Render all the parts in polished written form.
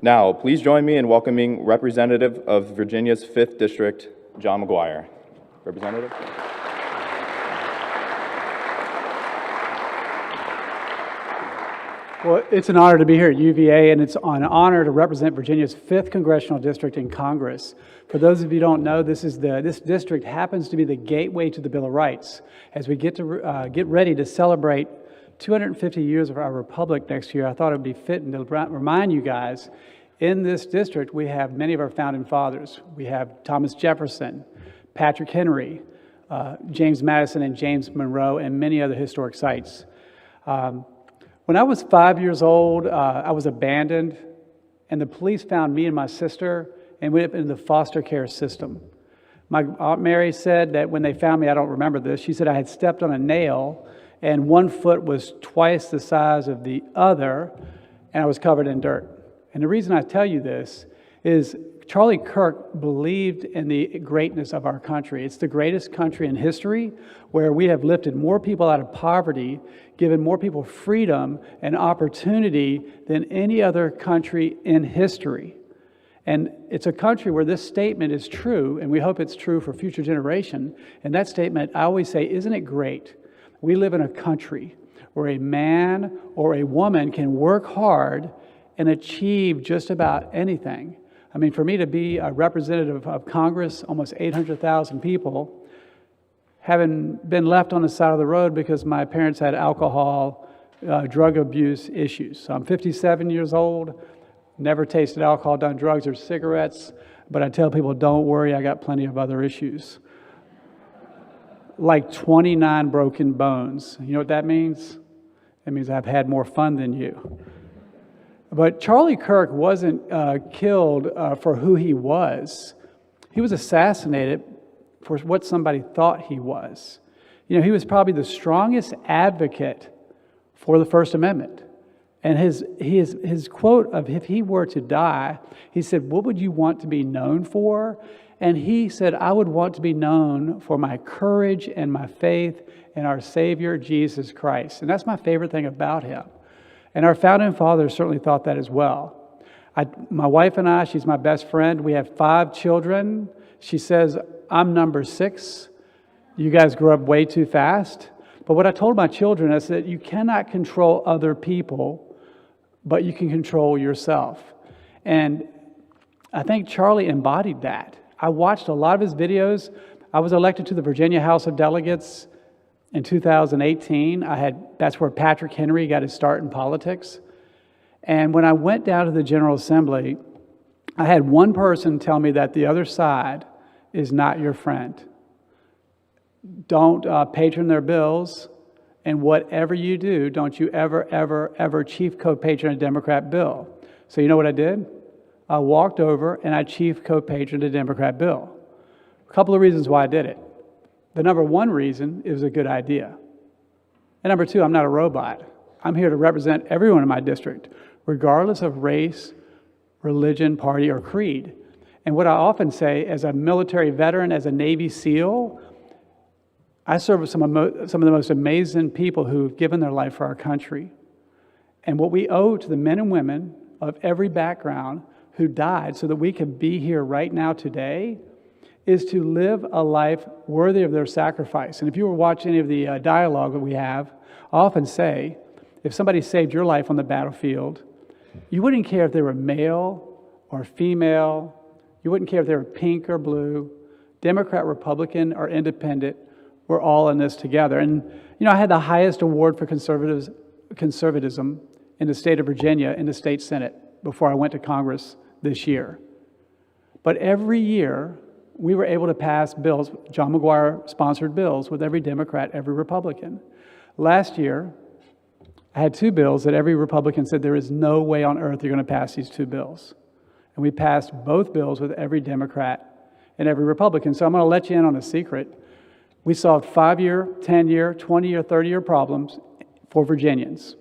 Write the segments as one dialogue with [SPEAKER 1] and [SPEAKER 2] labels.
[SPEAKER 1] Now, please join me in welcoming Representative of Virginia's 5th District, John McGuire. Representative.
[SPEAKER 2] Well, it's an honor to be here at UVA, and it's an honor to represent Virginia's 5th Congressional District in Congress. For those of you who don't know, this district happens to be the gateway to the Bill of Rights. As we get ready to celebrate 250 years of our republic next year, I thought it would be fitting to remind you guys, in this district, we have many of our founding fathers. We have Thomas Jefferson, Patrick Henry, James Madison, and James Monroe, and many other historic sites. When I was 5 years old, I was abandoned, and the police found me and my sister and went into the foster care system. My Aunt Mary said that when they found me, I don't remember this, she said I had stepped on a nail and one foot was twice the size of the other, and I was covered in dirt. And the reason I tell you this is Charlie Kirk believed in the greatness of our country. It's the greatest country in history, where we have lifted more people out of poverty, given more people freedom and opportunity than any other country in history. And it's a country where this statement is true, and we hope it's true for future generation. And that statement, I always say, isn't it great? We live in a country where a man or a woman can work hard and achieve just about anything. I mean, for me to be a representative of Congress, almost 800,000 people, having been left on the side of the road because my parents had alcohol, drug abuse issues. So I'm 57 years old, never tasted alcohol, done drugs or cigarettes, but I tell people, don't worry, I got plenty of other issues. Like 29 broken bones. You know what that means? It means I've had more fun than you. But Charlie Kirk wasn't killed for who he was. He was assassinated for what somebody thought he was. You know, he was probably the strongest advocate for the First Amendment. And his quote of, if he were to die, he said, "What would you want to be known for?" And he said, "I would want to be known for my courage and my faith in our Savior, Jesus Christ." And that's my favorite thing about him. And our founding fathers certainly thought that as well. My wife and I, she's my best friend. We have 5 children. She says, I'm number 6. You guys grew up way too fast. But what I told my children is that you cannot control other people, but you can control yourself. And I think Charlie embodied that. I watched a lot of his videos. I was elected to the Virginia House of Delegates in 2018. That's where Patrick Henry got his start in politics. And when I went down to the General Assembly, I had one person tell me that the other side is not your friend. Don't patron their bills, and whatever you do, don't you ever chief co-patron a Democrat bill. So you know what I did? I walked over and I chief co-patroned a Democrat bill. A couple of reasons why I did it. The number one reason, it was a good idea. And number 2, I'm not a robot. I'm here to represent everyone in my district, regardless of race, religion, party, or creed. And what I often say, as a military veteran, as a Navy SEAL, I serve with some of the most amazing people who've given their life for our country. And what we owe to the men and women of every background who died so that we can be here right now today is to live a life worthy of their sacrifice. And if you were watching any of the dialogue that we have, I often say, if somebody saved your life on the battlefield, you wouldn't care if they were male or female, you wouldn't care if they were pink or blue, Democrat, Republican, or independent, we're all in this together. And you know, I had the highest award for conservatism in the state of Virginia in the state Senate before I went to Congress this year. But every year, we were able to pass bills, John McGuire sponsored bills, with every Democrat, every Republican. Last year, I had 2 bills that every Republican said there is no way on earth you're going to pass these 2 bills. And we passed both bills with every Democrat and every Republican. So I'm going to let you in on a secret. We solved 5-year, 10-year, 20-year, 30-year problems for Virginians.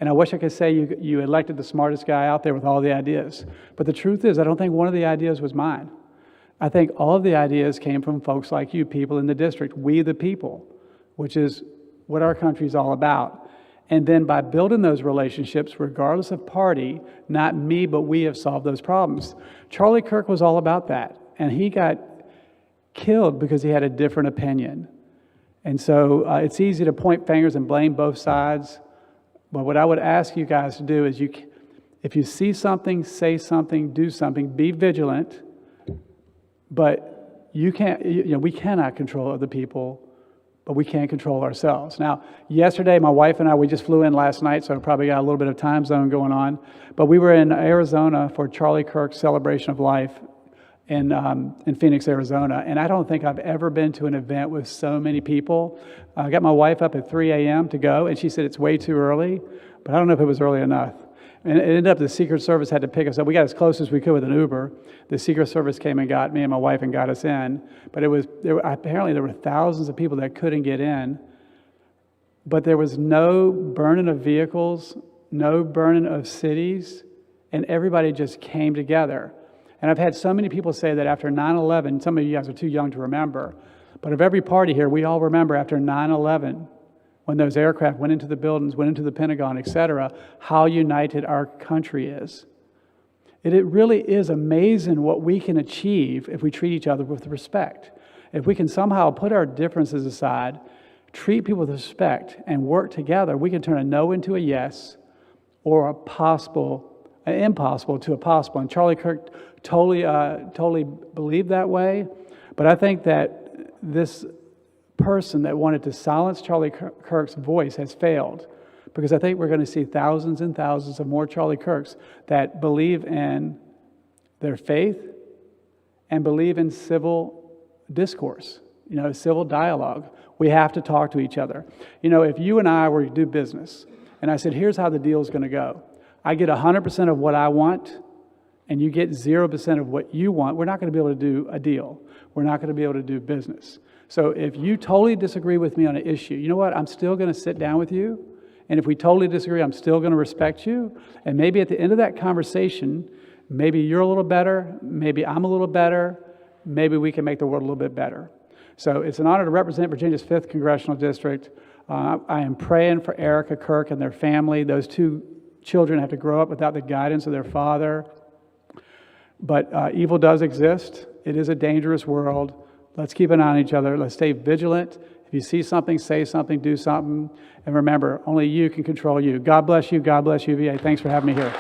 [SPEAKER 2] And I wish I could say you elected the smartest guy out there with all the ideas. But the truth is, I don't think one of the ideas was mine. I think all of the ideas came from folks like you, people in the district, we the people, which is what our country is all about. And then by building those relationships, regardless of party, not me, but we have solved those problems. Charlie Kirk was all about that. And he got killed because he had a different opinion. And so it's easy to point fingers and blame both sides. But what I would ask you guys to do is if you see something, say something, do something, be vigilant. But we cannot control other people, but we can control ourselves. Now, yesterday, my wife and I, we just flew in last night, so I probably got a little bit of time zone going on. But we were in Arizona for Charlie Kirk's celebration of life in Phoenix, Arizona. And I don't think I've ever been to an event with so many people. I got my wife up at 3 a.m. to go, and she said it's way too early, but I don't know if it was early enough. And it ended up the Secret Service had to pick us up. We got as close as we could with an Uber. The Secret Service came and got me and my wife and got us in. But apparently there were thousands of people that couldn't get in. But there was no burning of vehicles, no burning of cities, and everybody just came together. And I've had so many people say that after 9/11, some of you guys are too young to remember, but of every party here, we all remember after 9/11, when those aircraft went into the buildings, went into the Pentagon, etc., how united our country is. It really is amazing what we can achieve if we treat each other with respect. If we can somehow put our differences aside, treat people with respect, and work together, we can turn a no into a yes, or an impossible to a possible. And Charlie Kirk totally believed that way. But I think that this person that wanted to silence Charlie Kirk's voice has failed, because I think we're going to see thousands and thousands of more Charlie Kirks that believe in their faith and believe in civil discourse, civil dialogue. We have to talk to each other. If you and I were to do business, and I said, here's how the deal is going to go. I get 100% of what I want, and you get 0% of what you want, we're not going to be able to do a deal. We're not going to be able to do business. So if you totally disagree with me on an issue, you know what? I'm still going to sit down with you. And if we totally disagree, I'm still going to respect you. And maybe at the end of that conversation, maybe you're a little better, maybe I'm a little better, maybe we can make the world a little bit better. So it's an honor to represent Virginia's 5th Congressional District. I am praying for Erica Kirk and their family. Those two children have to grow up without the guidance of their father. But evil does exist. It is a dangerous world. Let's keep an eye on each other. Let's stay vigilant. If you see something, say something, do something. And remember, only you can control you. God bless you. God bless UVA. Thanks for having me here.